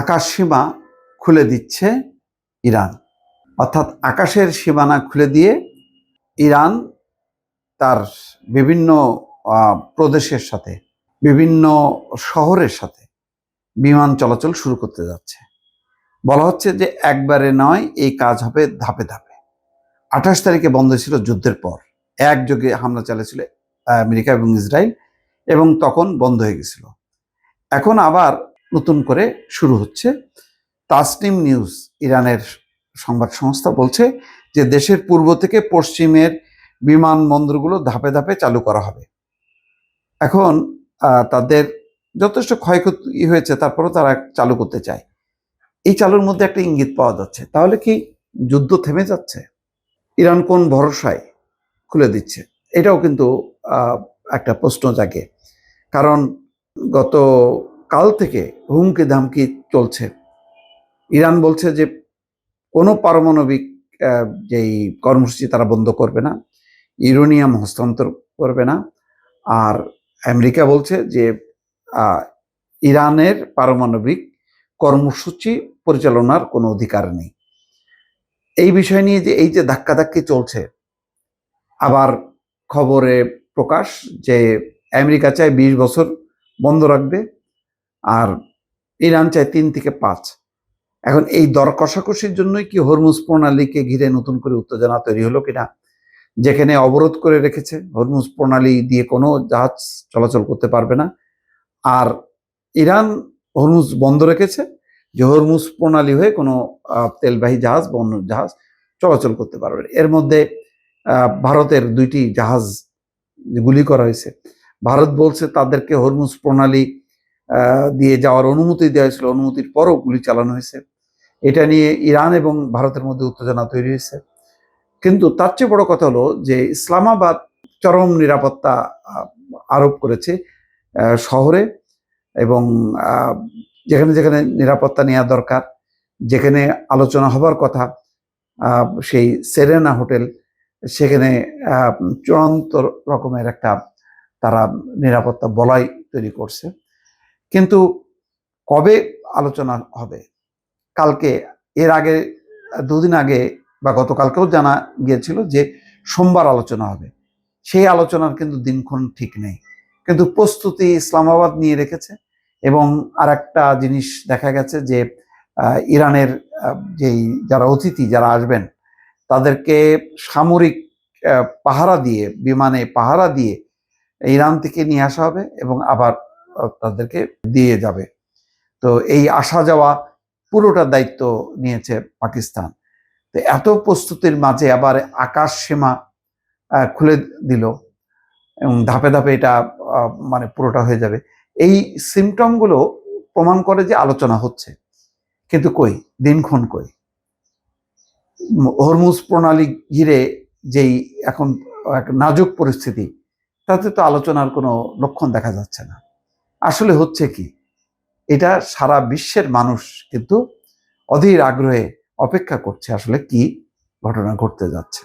আকাশ সীমা খুলে দিচ্ছে ইরান, অর্থাৎ আকাশের সীমানা খুলে দিয়ে ইরান তার বিভিন্ন প্রদেশের সাথে, বিভিন্ন শহরের সাথে বিমান চলাচল শুরু করতে যাচ্ছে। বলা হচ্ছে যে একবারে নয়, এই কাজ হবে ধাপে ধাপে। 28 তারিখে বন্ধ ছিল যুদ্ধের পর, একযোগে হামলা চালিয়েছিল আমেরিকা এবং ইসরায়েল, এবং তখন বন্ধ হয়ে গেছিল। এখন আবার নতুন করে শুরু হচ্ছে। তাসনিম নিউজ, ইরানের সংবাদ সংস্থা, বলছে যে দেশের পূর্ব থেকে পশ্চিমের বিমানবন্দরগুলো ধাপে ধাপে চালু করা হবে। এখন তাদের যথেষ্ট ক্ষয়ক্ষতি হয়েছে, তারপরেও তারা চালু করতে চায়। এই চালুর মধ্যে একটা ইঙ্গিত পাওয়া যাচ্ছে। তাহলে কি যুদ্ধ থেমে যাচ্ছে? ইরান কোন ভরসায় খুলে দিচ্ছে? এটাও কিন্তু একটা প্রশ্ন জাগে। কারণ গত কাল থেকে হুমকি ধামকি চলছে। ইরান বলছে যে কোনো পারমাণবিক যেই কর্মসূচি তারা বন্ধ করবে না, ইউরেনিয়াম হস্তান্তর করবে না। আর আমেরিকা বলছে যে ইরানের পারমাণবিক কর্মসূচি পরিচালনার কোনো অধিকার নেই। এই বিষয় নিয়ে যে এই যে ধাক্কাধাক্কি চলছে, আবার খবরে প্রকাশ যে আমেরিকা চায় 20 বছর বন্ধ রাখবে, আর ইরান চায় 3 থেকে 5। এখন এই দর কষাকষির জন্যই কি হরমুজ প্রণালীকে ঘিরে নতুন করে উত্তেজনা তৈরি হলো কিনা? যেখানে অবরোধ করে রেখেছে, হরমুজ প্রণালী দিয়ে কোনো জাহাজ চলাচল করতে পারবে না, আর ইরান হরমুজ বন্ধ রেখেছে যে হরমুজ প্রণালী হয়ে কোনো তেলবাহী জাহাজ বা অন্য জাহাজ চলাচল করতে পারবে। এর মধ্যে ভারতের 2টি জাহাজ গুলি করা হয়েছে। ভারত বলছে তাদেরকে হরমুজ প্রণালী দিয়ে যাওয়ার অনুমতি দেওয়া হয়েছিল, অনুমতির পরও গুলি চালানো হয়েছে। এটা নিয়ে ইরান এবং ভারতের মধ্যে উত্তেজনা তৈরি হয়েছে। কিন্তু তার চেয়ে বড় কথা হলো যে ইসলামাবাদ চরম নিরাপত্তা আরোপ করেছে শহরে, এবং যেখানে যেখানে নিরাপত্তা নেওয়া দরকার, যেখানে আলোচনা হবার কথা, সেই সেরেনা হোটেল, সেখানে চূড়ান্ত রকমের একটা তারা নিরাপত্তা বলয় তৈরি করছে। কিন্তু কবে আলোচনা হবে? কালকে, এর আগে 2 দিন আগে বা গতকালকেও জানা গিয়েছিল যে সোমবার আলোচনা হবে। সেই আলোচনার কিন্তু দিনক্ষণ ঠিক নেই, কিন্তু প্রস্তুতি ইসলামাবাদ নিয়ে রেখেছে। এবং আর একটা জিনিস দেখা গেছে যে ইরানের যেই যারা অতিথি যারা আসবেন, তাদেরকে সামরিক পাহারা দিয়ে, বিমানে পাহারা দিয়ে ইরান থেকে নিয়ে আসা হবে এবং আবার তাদেরকে দিয়ে যাবে। তো এই আসা যাওয়া পুরোটার দায়িত্ব নিয়েছে পাকিস্তান। তো এত প্রস্তুতির মাঝে আবার আকাশ সীমা খুলে দিল, এবং ধাপে ধাপে এটা মানে পুরোটা হয়ে যাবে। এই সিমটমগুলো প্রমাণ করে যে আলোচনা হচ্ছে, কিন্তু কই, দিনক্ষণ কই? হরমুজ প্রণালী ঘিরে যেই এখন এক নাজুক পরিস্থিতি, তাতে তো আলোচনার কোনো লক্ষণ দেখা যাচ্ছে না। আসলে হচ্ছে কি? এটা সারা বিশ্বের মানুষ কিন্তু অধীর আগ্রহে অপেক্ষা করছে আসলে কি ঘটনা ঘটতে যাচ্ছে।